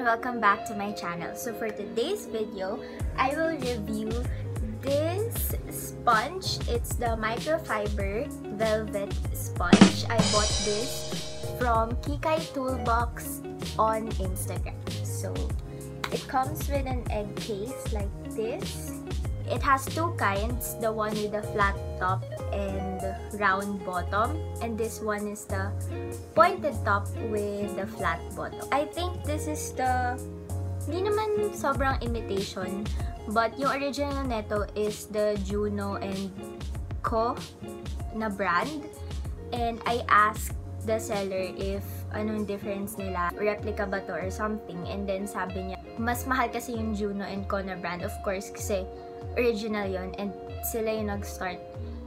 welcome back to my channel. So for today's video, I will review this sponge. It's the microfiber velvet sponge. I bought this from Kikay Toolbox on Instagram. So it comes with an egg case like this. It has two kinds, the one with the flat top and round bottom, and this one is the pointed top with the flat bottom. I think this is the, hindi naman sobrang imitation, but yung original neto is the juno&co na brand, and I asked the seller if anong difference nila, replica ba to or something, and then sabi niya, mas mahal kasi yung juno&co na brand, of course, kasi original yon, and sila yung nag-start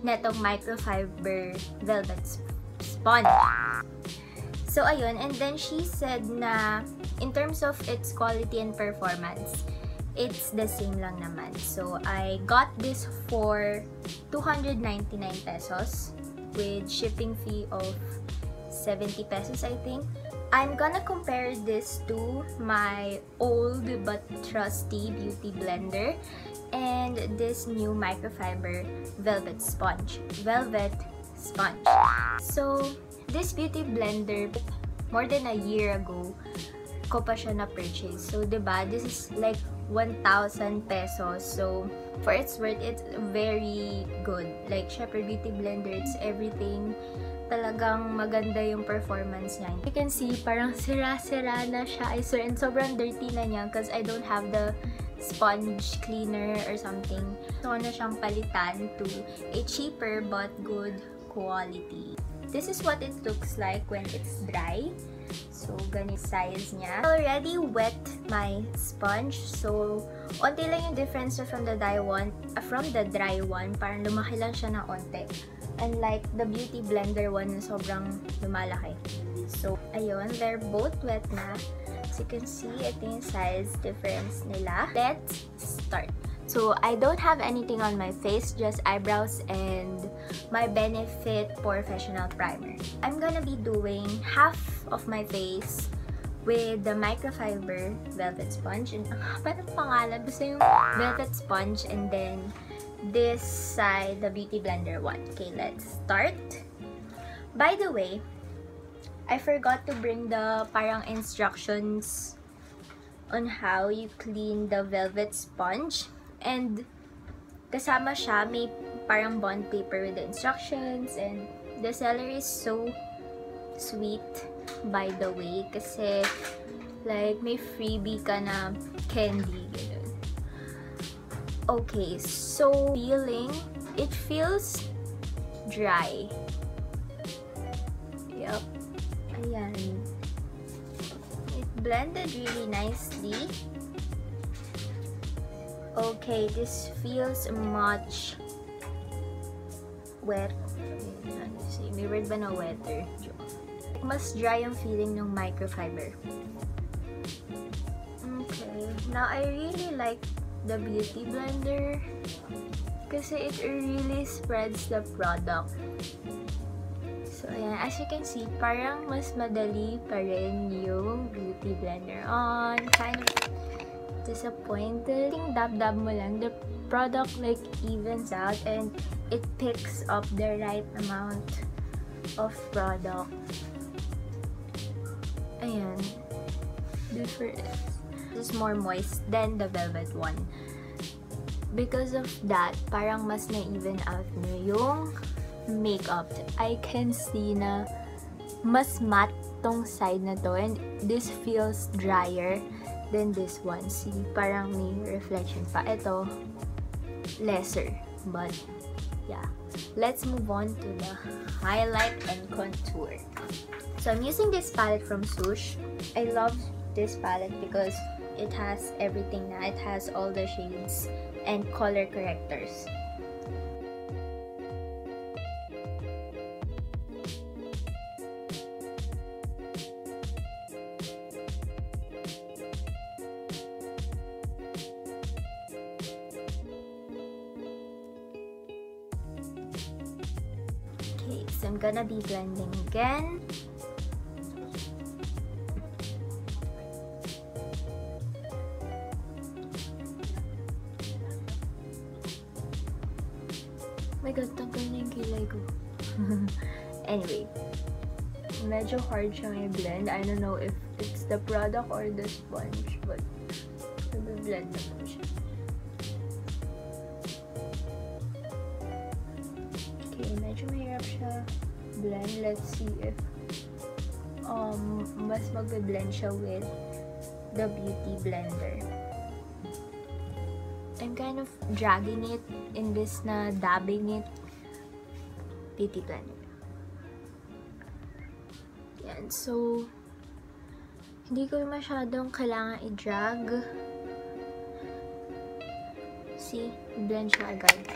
netong microfiber velvet sponge. So ayun, and then she said na in terms of its quality and performance, it's the same lang naman. So I got this for 299 pesos with shipping fee of 70 pesos, I think. I'm gonna compare this to my old but trusty beauty blender and this new microfiber velvet sponge. So this beauty blender, more than a year ago ko pa siya na-purchase. So diba, this is like 1,000 pesos. So for its worth, it's very good. Like syempre beauty blender, it's everything. Talagang maganda yung performance niya. You can see, parang sira-sira na siya. I swear, and sobrang dirty na niya because I don't have the sponge cleaner or something. So, na siyang palitan to a cheaper but good quality. This is what it looks like when it's dry. So, ganito size niya. I already wet my sponge. So, onti lang yung difference from the dry one. Parang lumaki lang siya na onti. Unlike the beauty blender one na sobrang lumalaki. So, ayun, they're both wet na. As you can see, ito yung size difference nila. Let's start. So, I don't have anything on my face, just eyebrows and my Benefit Professional Primer. I'm gonna be doing half of my face with the microfiber velvet sponge. And paano pangalan? Basta yung velvet sponge, and then this side, the beauty blender one. Okay, let's start. By the way, I forgot to bring the parang instructions on how you clean the velvet sponge. And kasama siya, may parang bond paper with the instructions, and the seller is so sweet, by the way, kasi like may freebie ka na candy, ganun. Okay, so it feels dry. Yep. Ayan. It blended really nicely. Okay, this feels much wet. May word ba na wetter? Mas dry yung feeling ng microfiber. Okay, now I really like the beauty blender kasi it really spreads the product. So ayan, as you can see, parang mas madali pa rin yung beauty blender on. Kind of disappointed. Dab-dab mo lang, the product like evens out and it picks up the right amount of product. Ayan, different. This is more moist than the velvet one. Because of that, parang mas na-even out niyo yung makeup. I can see na mas matte tong side na to, and this feels drier than this one. See, parang may reflection pa. Ito, lesser. But, yeah. Let's move on to the highlight and contour. So, I'm using this palette from Swoosh. I love this palette because it has everything na. It has all the shades and color correctors. Okay, so I'm gonna be blending again. na yung kilay ko. Anyway, medyo hard siyang i-blend. I don't know if it's the product or the sponge, but i-blend naman siya. Okay, medyo mahirap siya blend. Let's see if mas magbe-blend siya with the beauty blender. I'm kind of dragging it in this na dabbing it beauty blender. Yan, so hindi ko masyadong kailangan i-drag. See, blend siya agad.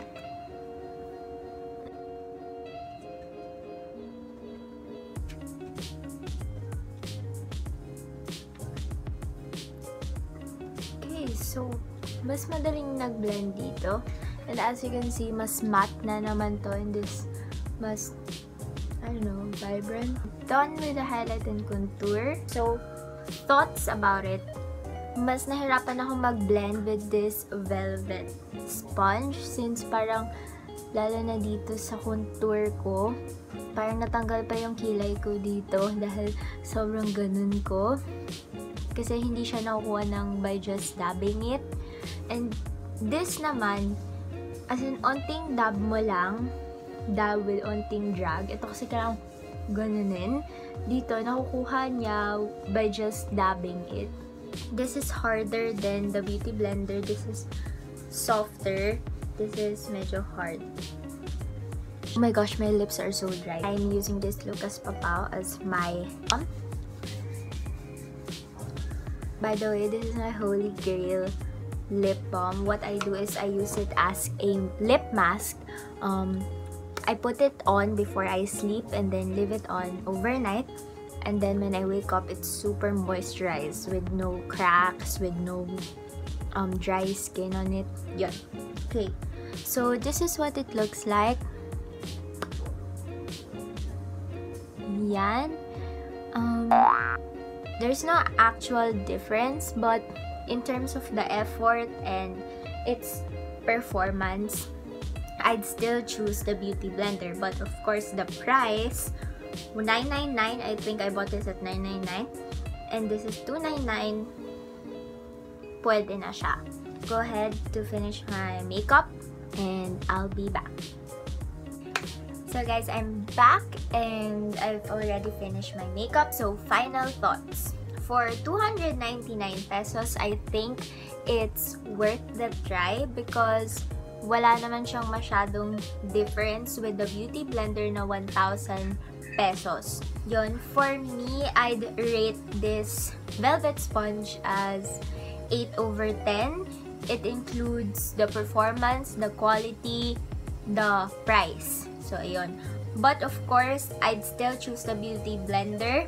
So, mas madaling nag-blend dito. And as you can see, mas matte na naman to in this mas, I don't know, vibrant. Done with the highlight and contour. So, thoughts about it. Mas nahirapan ako mag-blend with this velvet sponge since parang lalo na dito sa contour ko. Parang natanggal pa yung kilay ko dito dahil sobrang ganun ko. Kasi hindi siya nakukuha ng by just dabbing it. And this naman, as in, onting dab mo lang, dab with onting drag. Ito kasi kailangan ganunin. Dito, nakukuha niya by just dabbing it. This is harder than the beauty blender. This is softer. This is medyo hard. Oh my gosh, my lips are so dry. I'm using this Lucas Papao as my By the way, this is my holy grail lip balm. What I do is I use it as a lip mask. I put it on before I sleep and then leave it on overnight. And then when I wake up, it's super moisturized with no cracks, with no dry skin on it. Yun. Okay, so this is what it looks like. Yan. There's no actual difference, but in terms of the effort and its performance, I'd still choose the beauty blender. But of course, the price, $9.99. I think I bought this at $9.99, and this is $2.99. Pwede na siya. Go ahead to finish my makeup, and I'll be back. So guys, I'm back and I've already finished my makeup. So final thoughts. For 299 pesos, I think it's worth the try because wala naman siyang masyadong difference with the beauty blender na 1,000 pesos. Yun, for me, I'd rate this velvet sponge as 8/10. It includes the performance, the quality, the price. So, ayun. But, of course, I'd still choose the beauty blender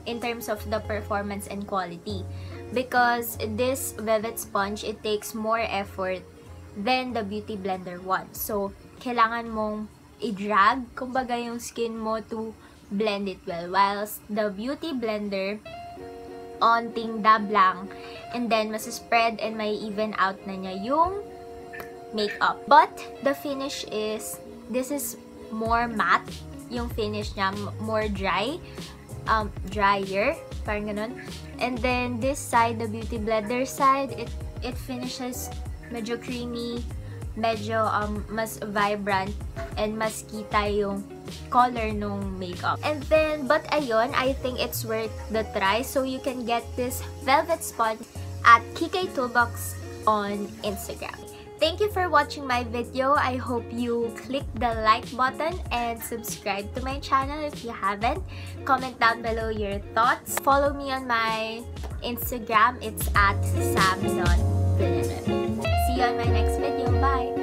in terms of the performance and quality. Because this velvet sponge, it takes more effort than the beauty blender one. So, kailangan mong i-drag, kumbaga yung skin mo to blend it well. Whilst the beauty blender, onting dab lang, and then mas-spread and may even out na niya yung makeup. But, the finish is, this is more matte, yung finish niya, more dry, drier, parang ganun. And then, this side, the beauty blender side, it finishes medyo creamy, medyo mas vibrant, and mas kita yung color nung makeup. And then, but ayun, I think it's worth the try. So, you can get this velvet sponge at Kikay Toolbox on Instagram. Thank you for watching my video. I hope you click the like button and subscribe to my channel if you haven't. Comment down below your thoughts. Follow me on my Instagram. It's at sam.villanueva. See you on my next video. Bye!